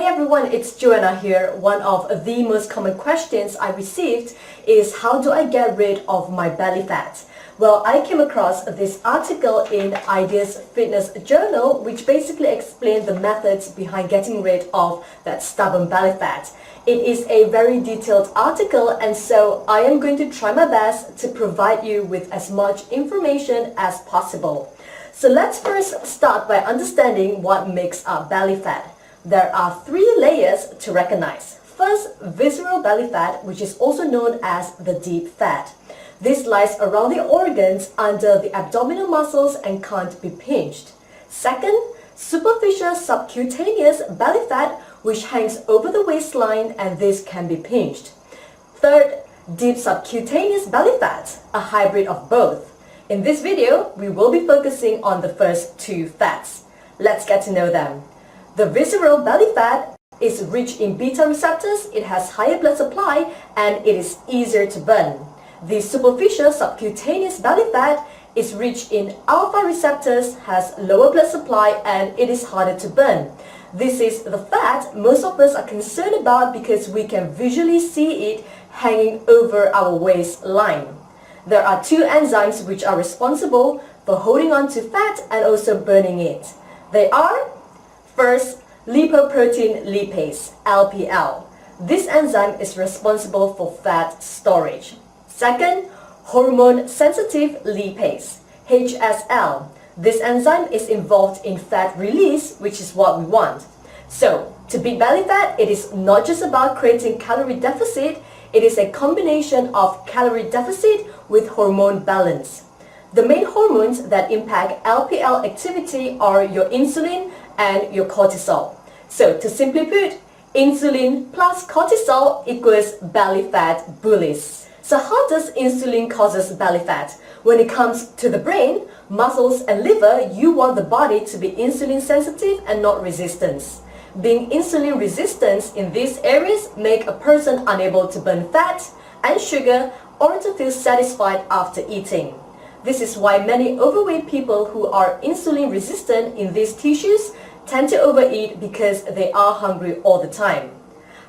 everyone, it's Joanna here. One of the most common questions I received is how do I get rid of my belly fat? Well, I came across this article in Ideas Fitness Journal which basically explained the methods behind getting rid of that stubborn belly fat. It is a very detailed article, and so I am going to try my best to provide you with as much information as possible. So let's first start by understanding what makes up belly fat. There are three layers to recognize. First, visceral belly fat, which is also known as the deep fat. This lies around the organs under the abdominal muscles and can't be pinched. Second, superficial subcutaneous belly fat, which hangs over the waistline, and this can be pinched. Third, deep subcutaneous belly fat, a hybrid of both. In this video, we will be focusing on the first two fats. Let's get to know them. The visceral belly fat is rich in beta receptors, it has higher blood supply, and it is easier to burn. The superficial subcutaneous belly fat is rich in alpha receptors, has lower blood supply, and it is harder to burn. This is the fat most of us are concerned about because we can visually see it hanging over our waistline. There are two enzymes which are responsible for holding on to fat and also burning it. They are, first, lipoprotein lipase, LPL. This enzyme is responsible for fat storage. Second, hormone-sensitive lipase, HSL. This enzyme is involved in fat release, which is what we want. So, to beat belly fat, it is not just about creating calorie deficit, it is a combination of calorie deficit with hormone balance. The main hormones that impact LPL activity are your insulin and your cortisol. So, to simply put, insulin plus cortisol equals belly fat bullies. So how does insulin causes belly fat? When it comes to the brain, muscles and liver, you want the body to be insulin sensitive and not resistant. Being insulin resistant in these areas make a person unable to burn fat and sugar or to feel satisfied after eating. This is why many overweight people who are insulin resistant in these tissues tend to overeat because they are hungry all the time.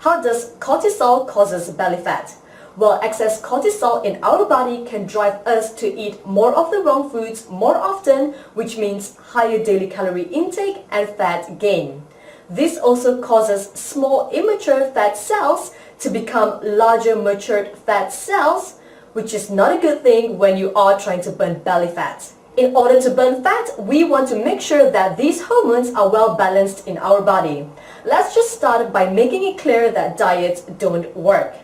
How does cortisol causes belly fat? Well, excess cortisol in our body can drive us to eat more of the wrong foods more often, which means higher daily calorie intake and fat gain. This also causes small immature fat cells to become larger matured fat cells, which is not a good thing when you are trying to burn belly fat. In order to burn fat, we want to make sure that these hormones are well balanced in our body. Let's just start by making it clear that diets don't work.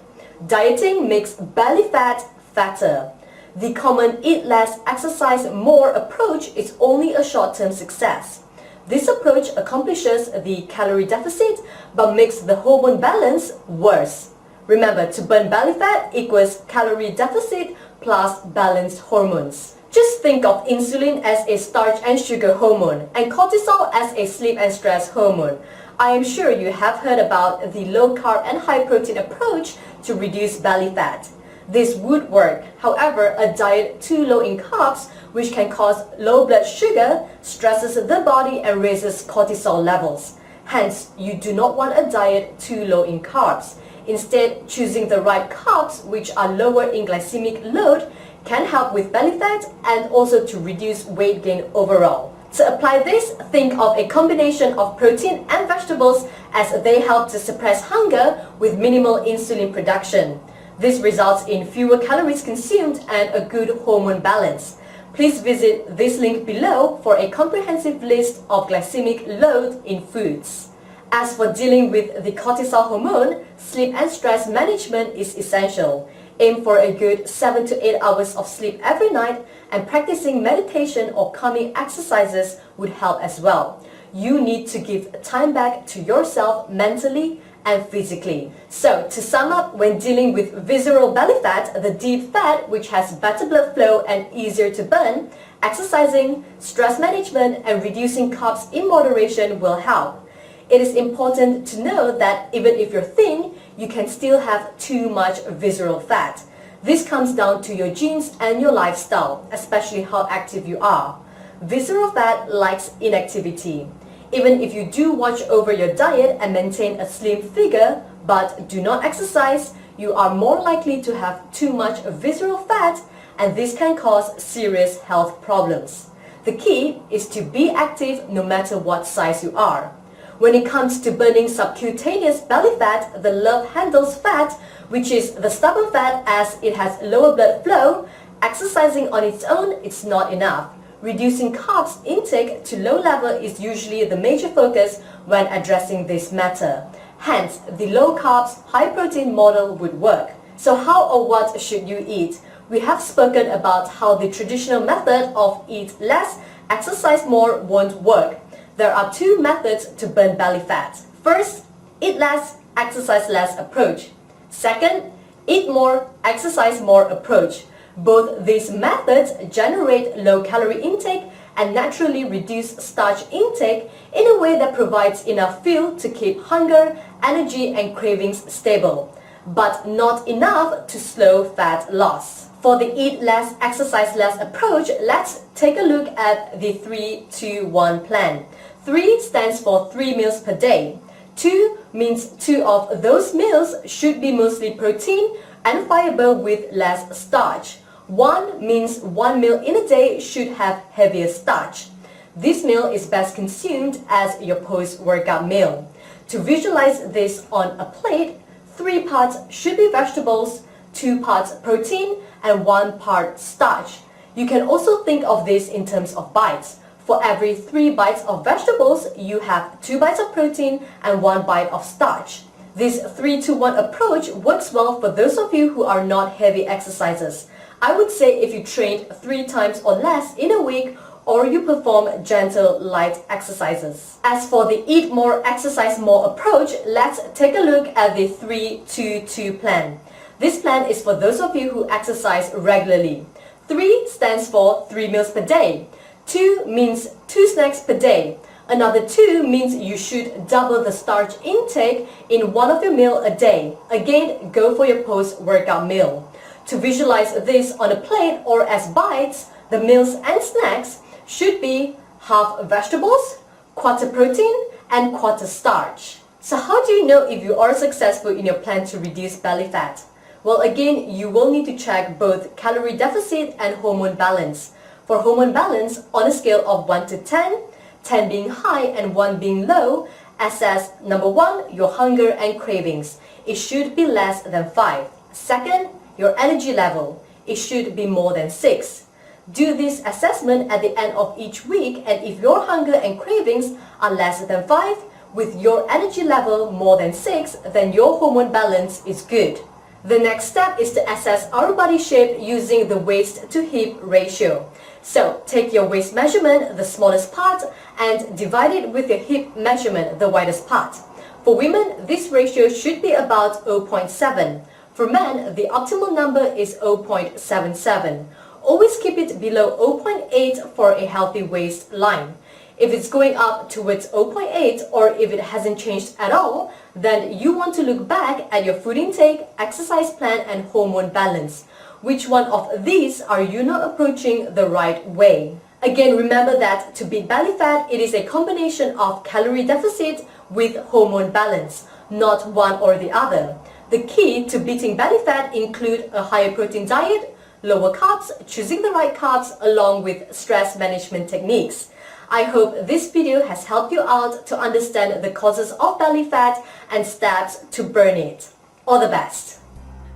Dieting makes belly fat fatter. The common eat less, exercise more approach is only a short-term success. This approach accomplishes the calorie deficit but makes the hormone balance worse. Remember, to burn belly fat equals calorie deficit plus balanced hormones. Just think of insulin as a starch and sugar hormone and cortisol as a sleep and stress hormone. I am sure you have heard about the low-carb and high-protein approach to reduce belly fat. This would work. However, a diet too low in carbs, which can cause low blood sugar, stresses the body and raises cortisol levels. Hence, you do not want a diet too low in carbs. Instead, choosing the right carbs, which are lower in glycemic load, can help with belly fat and also to reduce weight gain overall. To apply this, think of a combination of protein and vegetables as they help to suppress hunger with minimal insulin production. This results in fewer calories consumed and a good hormone balance. Please visit this link below for a comprehensive list of glycemic load in foods. As for dealing with the cortisol hormone, sleep and stress management is essential. Aim for a good 7 to 8 hours of sleep every night, and practicing meditation or calming exercises would help as well. You need to give time back to yourself mentally and physically. So, to sum up, when dealing with visceral belly fat, the deep fat, which has better blood flow and easier to burn, exercising, stress management, and reducing carbs in moderation will help. It is important to know that even if you're thin, you can still have too much visceral fat. This comes down to your genes and your lifestyle, especially how active you are. Visceral fat likes inactivity. Even if you do watch over your diet and maintain a slim figure but do not exercise, you are more likely to have too much visceral fat, and this can cause serious health problems. The key is to be active no matter what size you are. When it comes to burning subcutaneous belly fat, the love handles fat, which is the stubborn fat, as it has lower blood flow. Exercising on its own is not enough. Reducing carbs intake to low level is usually the major focus when addressing this matter. Hence, the low carbs, high protein model would work. So how or what should you eat? We have spoken about how the traditional method of eat less, exercise more won't work. There are two methods to burn belly fat. First, eat less, exercise less approach. Second, eat more, exercise more approach. Both these methods generate low calorie intake and naturally reduce starch intake in a way that provides enough fuel to keep hunger, energy and cravings stable, but not enough to slow fat loss. For the eat less, exercise less approach, let's take a look at the 3-2-1 plan. 3 stands for 3 meals per day. 2 means 2 of those meals should be mostly protein and fiber with less starch. 1 means 1 meal in a day should have heavier starch. This meal is best consumed as your post-workout meal. To visualize this on a plate, 3 parts should be vegetables, 2 parts protein, and 1 part starch. You can also think of this in terms of bites. For every 3 bites of vegetables, you have 2 bites of protein and 1 bite of starch. This 3-to-1 approach works well for those of you who are not heavy exercisers. I would say if you trained 3 times or less in a week, or you perform gentle light exercises. As for the eat more, exercise more approach, let's take a look at the 3-2-2 plan. This plan is for those of you who exercise regularly. 3 stands for 3 meals per day. 2 means 2 snacks per day. Another 2 means you should double the starch intake in one of your meals a day. Again, go for your post-workout meal. To visualize this on a plate or as bites, the meals and snacks should be half vegetables, quarter protein, and quarter starch. So how do you know if you are successful in your plan to reduce belly fat? Well, again, you will need to check both calorie deficit and hormone balance. For hormone balance, on a scale of 1 to 10, 10 being high and 1 being low, assess number 1, your hunger and cravings. It should be less than 5. Second, your energy level. It should be more than 6. Do this assessment at the end of each week, and if your hunger and cravings are less than 5, with your energy level more than 6, then your hormone balance is good. The next step is to assess our body shape using the waist to hip ratio. So take your waist measurement, the smallest part, and divide it with your hip measurement, the widest part. For women, this ratio should be about 0.7. For men, the optimal number is 0.77. Always keep it below 0.8 for a healthy waistline. If it's going up towards 0.8 or if it hasn't changed at all, then you want to look back at your food intake, exercise plan and hormone balance. Which one of these are you not approaching the right way? Again, remember that to beat belly fat, it is a combination of calorie deficit with hormone balance, not one or the other. The key to beating belly fat include a higher protein diet, lower carbs, choosing the right carbs along with stress management techniques. I hope this video has helped you out to understand the causes of belly fat and steps to burn it. All the best!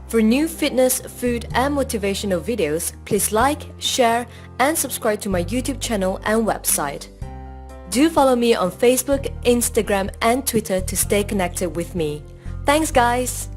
For new fitness, food and motivational videos, please like, share and subscribe to my YouTube channel and website. Do follow me on Facebook, Instagram and Twitter to stay connected with me. Thanks guys!